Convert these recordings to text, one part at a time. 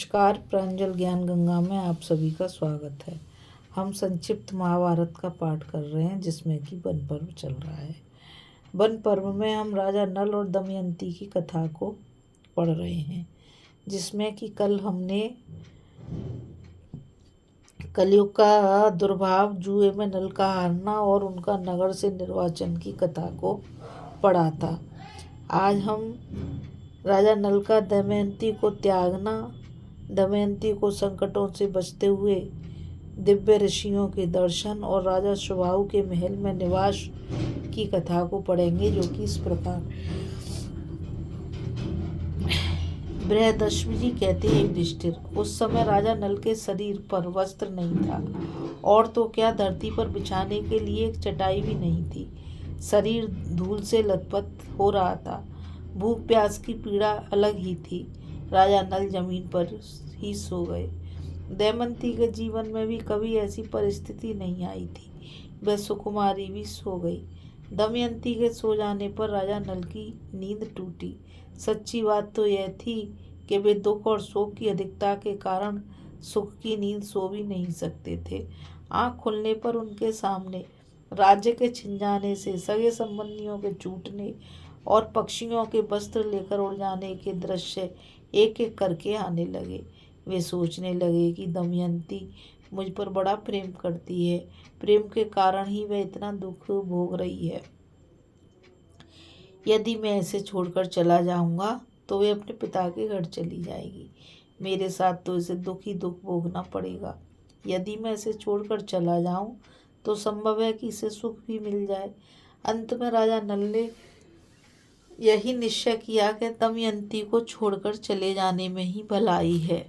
नमस्कार। प्रांजल ज्ञान गंगा में आप सभी का स्वागत है। हम संक्षिप्त महाभारत का पाठ कर रहे हैं जिसमें कि वन पर्व चल रहा है। वन पर्व में हम राजा नल और दमयंती की कथा को पढ़ रहे हैं, जिसमें कि कल हमने कलयुग का दुर्भाव, जुए में नल का हारना और उनका नगर से निर्वाचन की कथा को पढ़ा था। आज हम राजा नल का दमयंती को त्यागना, दमयंती को संकटों से बचते हुए दिव्य ऋषियों के दर्शन और राजा सुबाहु के महल में निवास की कथा को पढ़ेंगे, जो कि इस प्रकार। बृहदश्व जी कहते हैं, युधिष्ठिर, उस समय राजा नल के शरीर पर वस्त्र नहीं था, और तो क्या धरती पर बिछाने के लिए एक चटाई भी नहीं थी। शरीर धूल से लथपथ हो रहा था। भूख प्यास की पीड़ा अलग ही थी। राजा नल जमीन पर ही सो गए। दमयंती के जीवन में भी कभी ऐसी परिस्थिति नहीं आई थी। वह सुकुमारी भी सो गई। दमयंती के सो जाने पर राजा नल की नींद टूटी। सच्ची बात तो यह थी कि वे दुख और शोक की अधिकता के कारण सुख की नींद सो भी नहीं सकते थे। आँख खुलने पर उनके सामने राज्य के छिन जाने से, सगे संबंधियों के छूटने और पक्षियों के वस्त्र लेकर उड़ जाने के दृश्य एक एक करके आने लगे। वे सोचने लगे कि दमयंती मुझ पर बड़ा प्रेम करती है। प्रेम के कारण ही वह इतना दुख भोग रही है। यदि मैं इसे छोड़कर चला जाऊंगा तो वे अपने पिता के घर चली जाएगी। मेरे साथ तो इसे दुख ही दुख भोगना पड़ेगा। यदि मैं इसे छोड़कर चला जाऊं तो संभव है कि इसे सुख भी मिल जाए। अंत में राजा नल ने यही निश्चय किया कि दमयंती को छोड़कर चले जाने में ही भलाई है।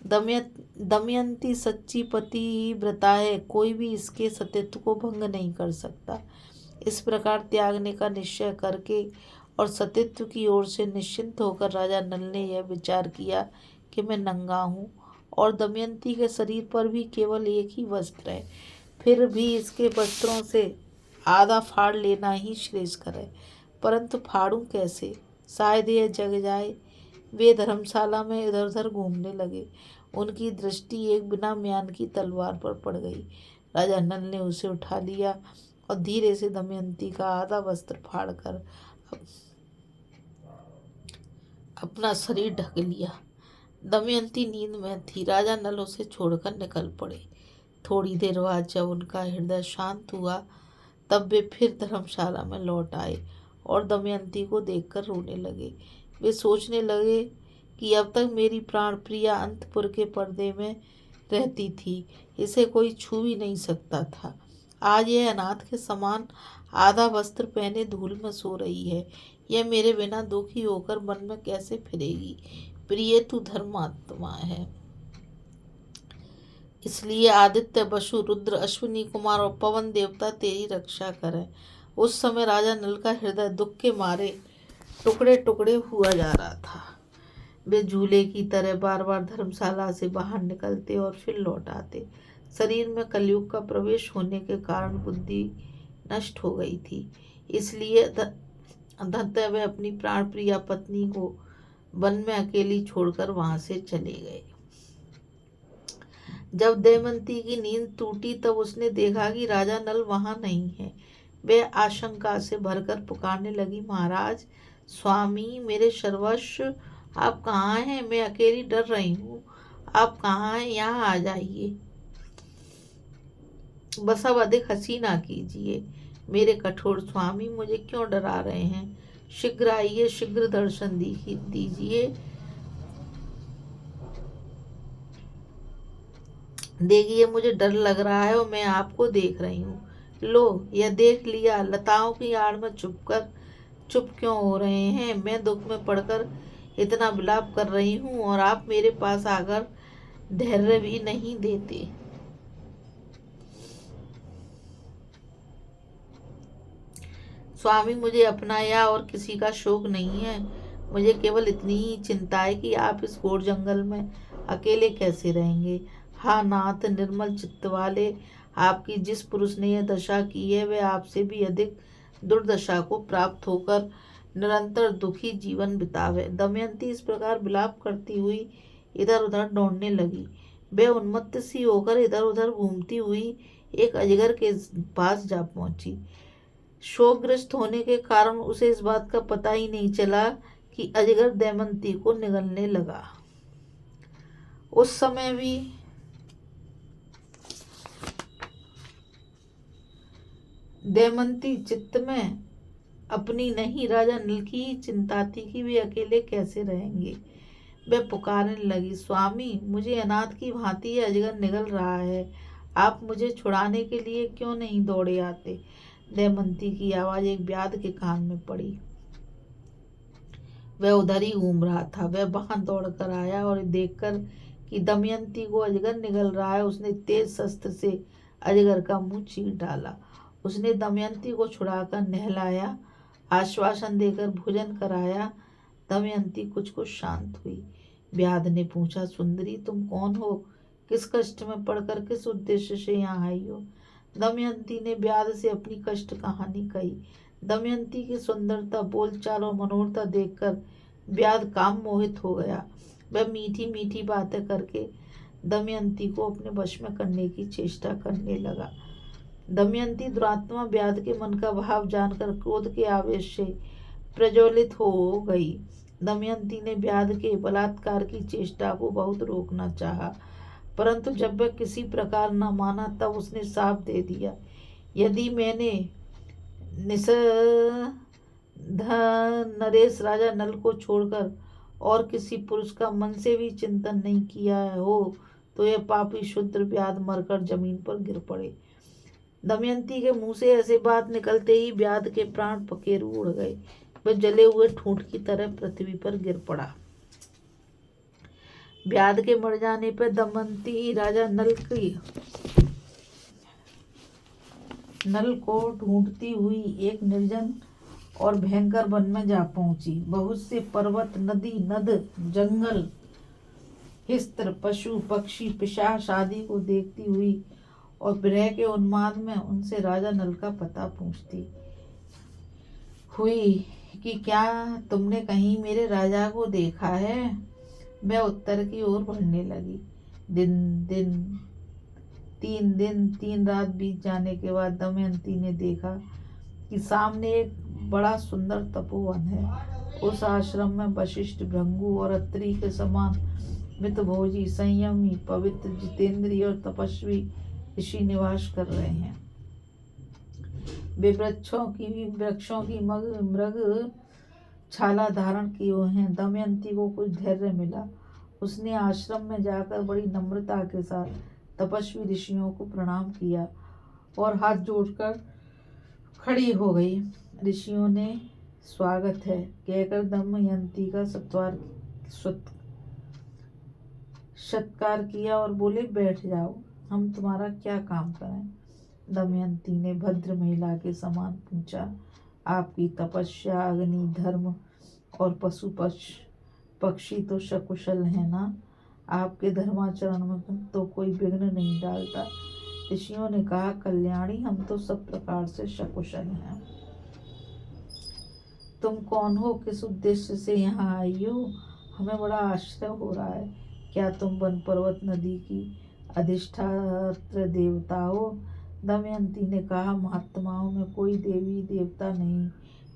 दमयंती सच्ची पतिव्रता है, कोई भी इसके सतीत्व को भंग नहीं कर सकता। इस प्रकार त्यागने का निश्चय करके और सतीत्व की ओर से निश्चिंत होकर राजा नल ने यह विचार किया कि मैं नंगा हूँ और दमयंती के शरीर पर भी केवल एक ही वस्त्र है। फिर भी इसके वस्त्रों से आधा फाड़ लेना ही श्रेयस्कर है, परंतु फाड़ूं कैसे? शायद यह जग जाए। वे धर्मशाला में इधर उधर घूमने लगे। उनकी दृष्टि एक बिना म्यान की तलवार पर पड़ गई। राजा नल ने उसे उठा लिया और धीरे से दमयंती का आधा वस्त्र फाड़कर अपना शरीर ढक लिया। दमयंती नींद में थी। राजा नल उसे छोड़कर निकल पड़े। थोड़ी देर बाद जब उनका हृदय शांत हुआ तब वे फिर धर्मशाला में लौट आए और दमयंती को देखकर रोने लगे। वे सोचने लगे कि अब तक मेरी प्राण प्रिया अंतपुर के पर्दे में रहती थी, इसे कोई छू भी नहीं सकता था। आज यह अनाथ के समान आधा वस्त्र पहने धूल में सो रही है। यह मेरे बिना दुखी होकर वन में कैसे फिरेगी? प्रिय, तू धर्मात्मा है, इसलिए आदित्य, वसु, रुद्र, अश्विनी कुमार और पवन देवता तेरी रक्षा करें। उस समय राजा नल का हृदय दुख के मारे टुकड़े टुकड़े हुआ जा रहा था। वे झूले की तरह बार बार धर्मशाला से बाहर निकलते और फिर लौट आते। शरीर में कलयुग का प्रवेश होने के कारण बुद्धि नष्ट हो गई थी, इसलिए अंततः वे अपनी प्राण प्रिया पत्नी को वन में अकेली छोड़कर वहां से चले गए। जब दमयंती की नींद टूटी तब उसने देखा कि राजा नल वहां नहीं है। वे आशंका से भरकर पुकारने लगी, महाराज, स्वामी, मेरे सर्वस्व, आप कहाँ हैं? मैं अकेली डर रही हूँ। आप कहाँ हैं? यहाँ आ जाइए। बस अब अधिक हंसी ना कीजिए। मेरे कठोर स्वामी, मुझे क्यों डरा रहे हैं? शीघ्र आइए, शीघ्र दर्शन दीजिए। देखिए, मुझे डर लग रहा है और मैं आपको देख रही हूँ। लो, यह देख लिया। लताओं की आड़ में चुप क्यों हो रहे हैं? मैं दुख में पड़कर इतना विलाप कर रही हूँ और आप मेरे पास आकर धैर्य भी नहीं देते। स्वामी, मुझे अपना या और किसी का शोक नहीं है। मुझे केवल इतनी ही चिंता है कि आप इस घोर जंगल में अकेले कैसे रहेंगे। हाँ नाथ, निर्मल चित्त वाले, आपकी जिस पुरुष ने यह दशा की है वह आपसे भी अधिक दुर्दशा को प्राप्त होकर निरंतर दुखी जीवन बितावे। दमयंती इस प्रकार विलाप करती हुई इधर उधर दौड़ने लगी। वह उन्मत्त सी होकर इधर उधर घूमती हुई एक अजगर के पास जा पहुंची। शोकग्रस्त होने के कारण उसे इस बात का पता ही नहीं चला कि अजगर दमयंती को निगलने लगा। उस समय भी दमयंती चित्त में अपनी नहीं राजा नल की ही चिंता थी कि वे अकेले कैसे रहेंगे। वह पुकारने लगी, स्वामी, मुझे अनाथ की भांति ये अजगर निगल रहा है, आप मुझे छुड़ाने के लिए क्यों नहीं दौड़े आते। दमयंती की आवाज एक व्याध के कान में पड़ी। वह उधर ही घूम रहा था। वह वहां दौड़ कर आया और देखकर कि दमयंती को अजगर निगल रहा है, उसने तेज शस्त्र से अजगर का मुंह चीर डाला। उसने दमयंती को छुड़ाकर नहलाया, आश्वासन देकर भोजन कराया। दमयंती कुछ कुछ शांत हुई। व्याध ने पूछा, सुंदरी, तुम कौन हो? किस कष्ट में पड़कर किस उद्देश्य से यहाँ आई हो? दमयंती ने व्याध से अपनी कष्ट कहानी कही। दमयंती की सुंदरता, बोलचाल और मनोहरता देखकर व्याध काम मोहित हो गया। वह मीठी मीठी बातें करके दमयंती को अपने वश में करने की चेष्टा करने लगा। दमयंती दुरात्मा व्याध के मन का भाव जानकर क्रोध के आवेश से प्रज्वलित हो गई। दमयंती ने व्याध के बलात्कार की चेष्टा को बहुत रोकना चाहा, परंतु जब वह किसी प्रकार न माना तब उसने साफ दे दिया, यदि मैंने नरेश राजा नल को छोड़कर और किसी पुरुष का मन से भी चिंतन नहीं किया हो तो यह पापी शूद्र व्याध मरकर जमीन पर गिर पड़े। दमयंती के मुंह से ऐसे बात निकलते ही व्याध के प्राण पखेरु उड़ गए। वह जले हुए ठूंठ की तरह पृथ्वी पर गिर पड़ा। व्याध के मर जाने पर दमयंती राजा नल को ढूंढती हुई एक निर्जन और भयंकर वन में जा पहुंची। बहुत से पर्वत, नदी, नद, जंगल, हिस्त्र, पशु, पक्षी, पिशाच आदि को देखती हुई और विरह के उन्माद में उनसे राजा नल का पता पूछती हुई कि क्या तुमने कहीं मेरे राजा को देखा है? मैं उत्तर की ओर बढ़ने लगी। 3 दिन 3 रात बीत जाने के बाद दमयंती ने देखा कि सामने एक बड़ा सुंदर तपोवन है। उस आश्रम में वशिष्ठ, भृगु और अत्रि के समान मितभोजी, संयमी, पवित्र, जितेंद्रिय और तपस्वी ऋषि निवास कर रहे हैं। वे वृक्षों की मृग छाला धारण किए हुए हैं। दमयंती को कुछ धैर्य मिला। उसने आश्रम में जाकर बड़ी नम्रता के साथ तपस्वी ऋषियों को प्रणाम किया और हाथ जोड़कर खड़ी हो गई। ऋषियों ने स्वागत है कहकर दमयंती का सत्कार किया और बोले, बैठ जाओ, हम तुम्हारा क्या काम करें? दमयंती ने भद्र महिला के समान पूछा, आपकी तपस्या, अग्नि, धर्म और पशु पक्षी तो सकुशल है ना? आपके धर्माचरण में तो कोई विघ्न नहीं डालता। ऋषियों ने कहा, कल्याणी, हम तो सब प्रकार से सकुशल हैं। तुम कौन हो? किस उद्देश्य से यहाँ आई हो? हमें बड़ा आश्चर्य हो रहा है। क्या तुम वन, पर्वत, नदी की अधिष्ठात्र देवता हो? दमयंती ने कहा, महात्माओं में कोई देवी देवता नहीं,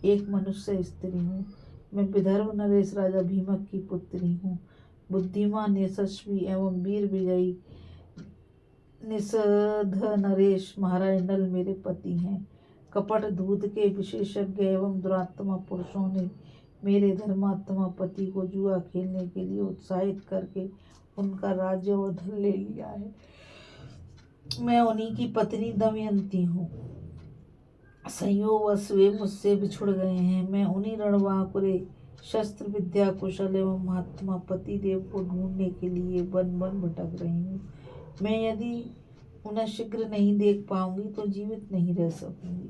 एक मनुष्य स्त्री हूँ। मैं विदर्भ नरेश राजा भीमक की पुत्री हूँ। बुद्धिमान, यशस्वी एवं वीर विजयी निषध नरेश महाराज नल मेरे पति हैं। कपट धूत के विशेषज्ञ एवं दुरात्मा पुरुषों ने मेरे धर्मात्मा पति को जुआ खेलने के लिए उत्साहित करके उनका राज्य और धन ले लिया है। मैं उन्हीं की पत्नी दमयंती हूँ। संयोगवश वे मुझसे बिछुड़ गए हैं। मैं उन्हीं रणवांकुरे, शस्त्र विद्या कुशल एवं महात्मा पति देव को ढूंढने के लिए वन वन भटक रही हूँ। मैं यदि उन्हें शीघ्र नहीं देख पाऊंगी तो जीवित नहीं रह सकूंगी।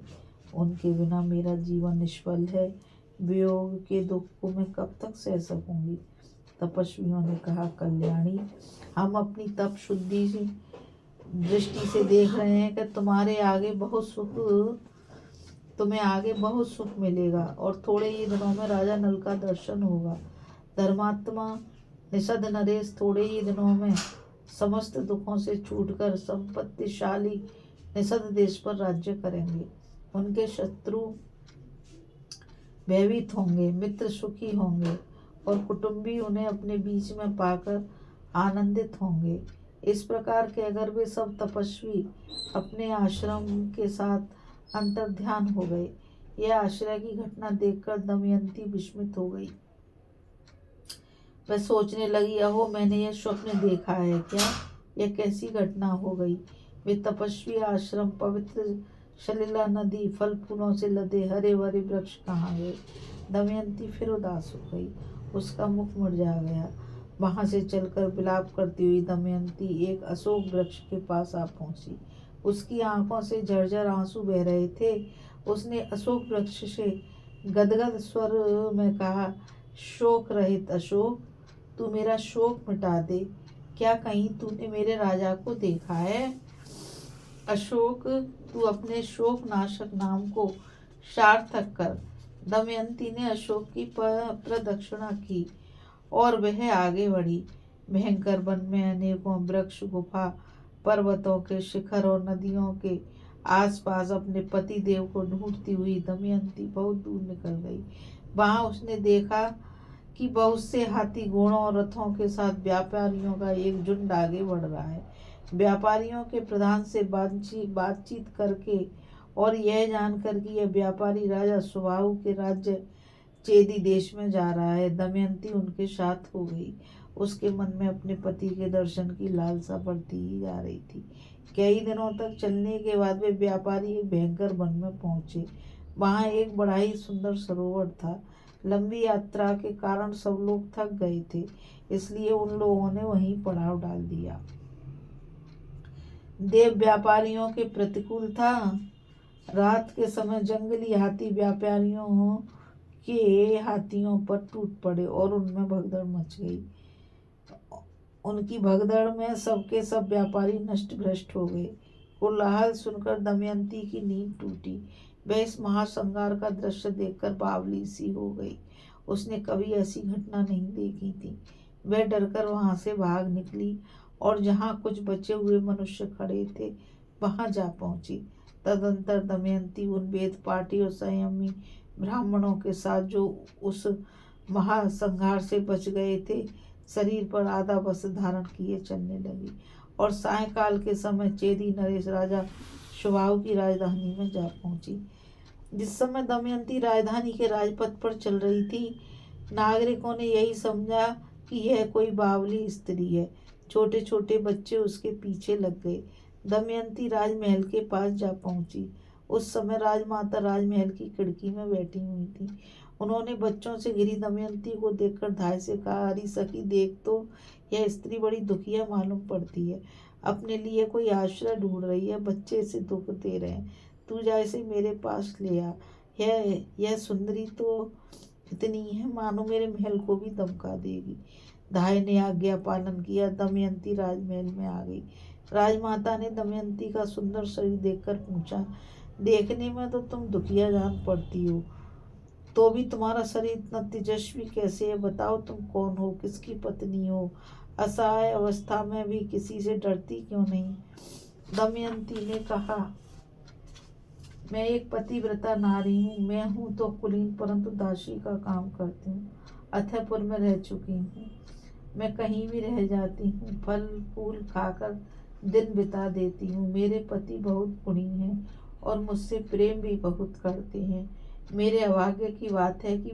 उनके बिना मेरा जीवन निष्फल है। वियोग के दुख को मैं कब तक सह सकूंगी? तपस्वियों ने कहा, कल्याणी, हम अपनी तप शुद्धि दृष्टि से देख रहे हैं कि तुम्हें आगे बहुत सुख मिलेगा और थोड़े ही दिनों में राजा नल का दर्शन होगा। धर्मात्मा निषद नरेश थोड़े ही दिनों में समस्त दुखों से छूटकर संपत्तिशाली निषद देश पर राज्य करेंगे। उनके शत्रु भयभीत होंगे, मित्र सुखी होंगे और कुटुंबी उन्हें अपने बीच में पाकर आनंदित होंगे। इस प्रकार के अगर वे सब तपस्वी अपने आश्रम के साथ अंतर्ध्यान हो गए। यह आश्रय की घटना देखकर दमयंती विस्मित हो गई। वह सोचने लगी, अहो मैंने यह स्वप्न देखा है क्या? यह कैसी घटना हो गई? वे तपस्वी आश्रम, पवित्र सलिला नदी, फल फूलों से लदे हरे भरे वृक्ष कहाँ गए? दमयंती फिर उदास हो गई, उसका मुख मुरझा गया। वहां से चलकर विलाप करती हुई दमयंती एक अशोक वृक्ष के पास आ पहुंची। उसकी आंखों से झरझर आंसू बह रहे थे। उसने अशोक वृक्ष से गदगद स्वर में कहा, शोक रहित अशोक, तू मेरा शोक मिटा दे। क्या कहीं तूने मेरे राजा को देखा है? अशोक, तू अपने शोक नाशक नाम को सार्थक कर। दमयंती ने अशोक की प्रदक्षिणा की और वह आगे बढ़ी। भयंकर वन में अनेकों वृक्ष, गुफा, पर्वतों के शिखर और नदियों के आसपास अपने पति देव को ढूंढती हुई दमयंती बहुत दूर निकल गई। वहां उसने देखा कि बहुत से हाथी, घोड़ों और रथों के साथ व्यापारियों का एक झुंड आगे बढ़ रहा है। व्यापारियों के प्रधान से बातचीत करके और यह जानकर कि यह व्यापारी राजा सुबाहु के राज्य चेदी देश में जा रहा है, दमयंती उनके साथ हो गई। उसके मन में अपने पति के दर्शन की लालसा बढ़ती ही जा रही थी। कई दिनों तक चलने के बाद वे व्यापारी एक भयंकर वन में पहुंचे। वहां एक बड़ा ही सुंदर सरोवर था। लंबी यात्रा के कारण सब लोग थक गए थे, इसलिए उन लोगों ने वहीं पड़ाव डाल दिया। देव व्यापारियों के प्रतिकूल था। रात के समय जंगली हाथी व्यापारियों के हाथियों पर टूट पड़े और उनमें भगदड़ मच गई। उनकी भगदड़ में सबके सब व्यापारी नष्ट भ्रष्ट हो गए। कोलाहल सुनकर दमयंती की नींद टूटी। वह इस महासंहार का दृश्य देखकर बावली सी हो गई। उसने कभी ऐसी घटना नहीं देखी थी। वह डरकर वहां से भाग निकली और जहां कुछ बचे हुए मनुष्य खड़े थे वहां जा पहुंची। तदंतर दमयंती उन वेद पाठी और संयमी ब्राह्मणों के साथ जो उस महासंहार से बच गए थे, शरीर पर आधा वस्त्र धारण किए चलने लगी और सायंकाल के समय चेदी नरेश राजा सुबाहु की राजधानी में जा पहुंची। जिस समय दमयंती राजधानी के राजपथ पर चल रही थी, नागरिकों ने यही समझा कि यह कोई बावली स्त्री है। छोटे छोटे बच्चे उसके पीछे लग गए। दमयंती राजमहल के पास जा पहुंची। उस समय राजमाता राजमहल की खिड़की में बैठी हुई थी। उन्होंने बच्चों से घिरी दमयंती को देखकर धाय से कहा, अरे सखी देख तो, यह स्त्री बड़ी दुखिया मालूम पड़ती है। अपने लिए कोई आश्रय ढूंढ रही है। बच्चे इसे दुख दे रहे हैं। तू जा इसे मेरे पास ले आ। यह सुंदरी तो इतनी है मानो मेरे महल को भी दमका देगी। धाय ने आज्ञा पालन किया। दमयंती राजमहल में आ गई। राजमाता ने दमयंती का सुंदर शरीर देखकर पूछा, देखने में तो तुम दुखिया जान पड़ती हो, तो भी तुम्हारा शरीर इतना तेजस्वी कैसे है? बताओ तुम कौन हो, किसकी पत्नी हो? असहाय अवस्था में भी किसी से डरती क्यों नहीं? दमयंती ने कहा, मैं एक पतिव्रता नारी हूँ। मैं हूँ तो कुलीन, परंतु दासी का काम करती हूँ। अथयपुर में रह चुकी हूँ। मैं कहीं भी रह जाती हूँ, फल फूल खाकर दिन बिता देती हूँ। मेरे पति बहुत गुणी हैं और मुझसे प्रेम भी बहुत करते हैं। मेरे अभाग्य की बात है कि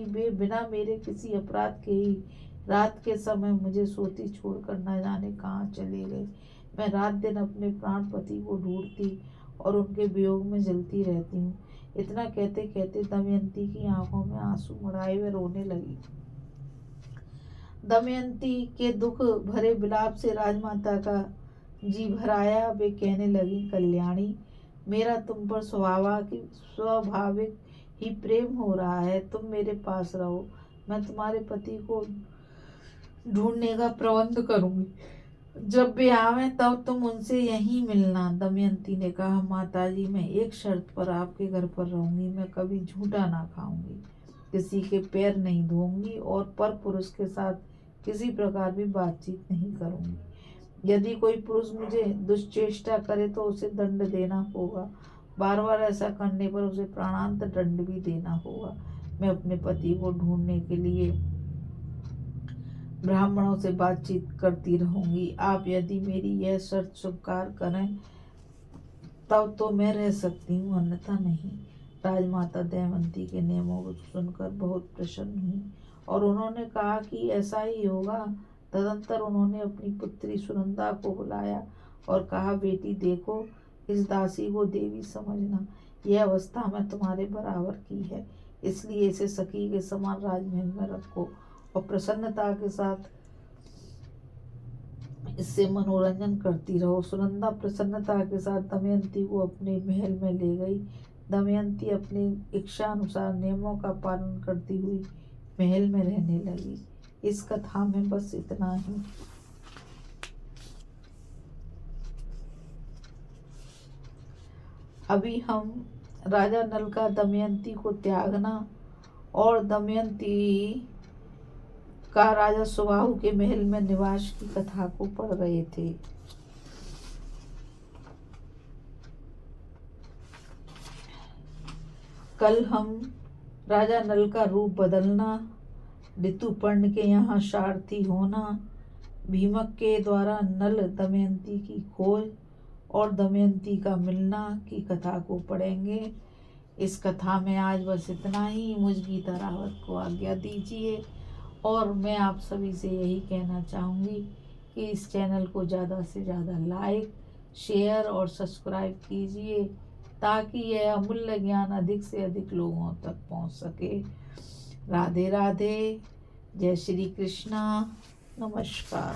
वे बिना मेरे किसी अपराध के ही रात के समय मुझे सोती छोड़कर न जाने कहाँ चले गए। मैं रात दिन अपने प्राण पति को ढूंढती और उनके वियोग में जलती रहती हूँ। इतना कहते कहते दमयंती की आंखों में आंसू मुड़ाए वे रोने लगी। दमयंती के दुख भरे विलाप से राजमाता का जी भर आया। वे कहने लगी, कल्याणी, मेरा तुम पर स्वाभाविक ही प्रेम हो रहा है। तुम मेरे पास रहो, मैं तुम्हारे पति को ढूंढने का प्रबंध करूंगी। जब वे आवे तब तुम उनसे यहीं मिलना। दमयंती ने कहा, माताजी, मैं एक शर्त पर आपके घर पर रहूंगी। मैं कभी झूठा ना खाऊंगी। किसी के पैर नहीं धोऊंगी और पर पुरुष के साथ किसी प्रकार भी बातचीत नहीं करूंगी। यदि कोई पुरुष मुझे दुष्चेष्टा करे तो उसे दंड देना होगा। बार बार ऐसा करने पर उसे प्राणांत दंड भी देना होगा। मैं अपने पति को ढूंढने के लिए ब्राह्मणों से बातचीत करती रहूंगी। आप यदि मेरी यह शर्त स्वीकार करें तब तो मैं रह सकती हूँ, अन्यथा नहीं। राजमाता दमयंती के नियमों को सुनकर बहुत प्रसन्न हुई और उन्होंने कहा कि ऐसा ही होगा। तदंतर उन्होंने अपनी पुत्री सुनंदा को बुलाया और कहा, बेटी देखो, इस दासी को देवी समझना। यह अवस्था मैं तुम्हारे बराबर की है, इसलिए इसे सखी के समान राजमहल में रखो और प्रसन्नता के साथ इससे मनोरंजन करती रहो। सुनंदा प्रसन्नता के साथ दमयंती को अपने महल में ले गई। दमयंती अपनी इच्छा अनुसार नियमों का पालन करती हुई महल में रहने लगी। इस कथा में बस इतना ही। अभी हम राजा नल का दमयंती को त्यागना और दमयंती का राजा सुबाहु के महल में निवास की कथा को पढ़ रहे थे। कल हम राजा नल का रूप बदलना, ऋतुपर्ण के यहाँ सारथी होना, भीमक के द्वारा नल दमयंती की खोज और दमयंती का मिलना की कथा को पढ़ेंगे। इस कथा में आज बस इतना ही। मुझ गीता रावत को आज्ञा दीजिए और मैं आप सभी से यही कहना चाहूँगी कि इस चैनल को ज़्यादा से ज़्यादा लाइक, शेयर और सब्सक्राइब कीजिए ताकि यह अमूल्य ज्ञान अधिक से अधिक लोगों तक पहुँच सके। राधे राधे, जय श्री कृष्णा, नमस्कार।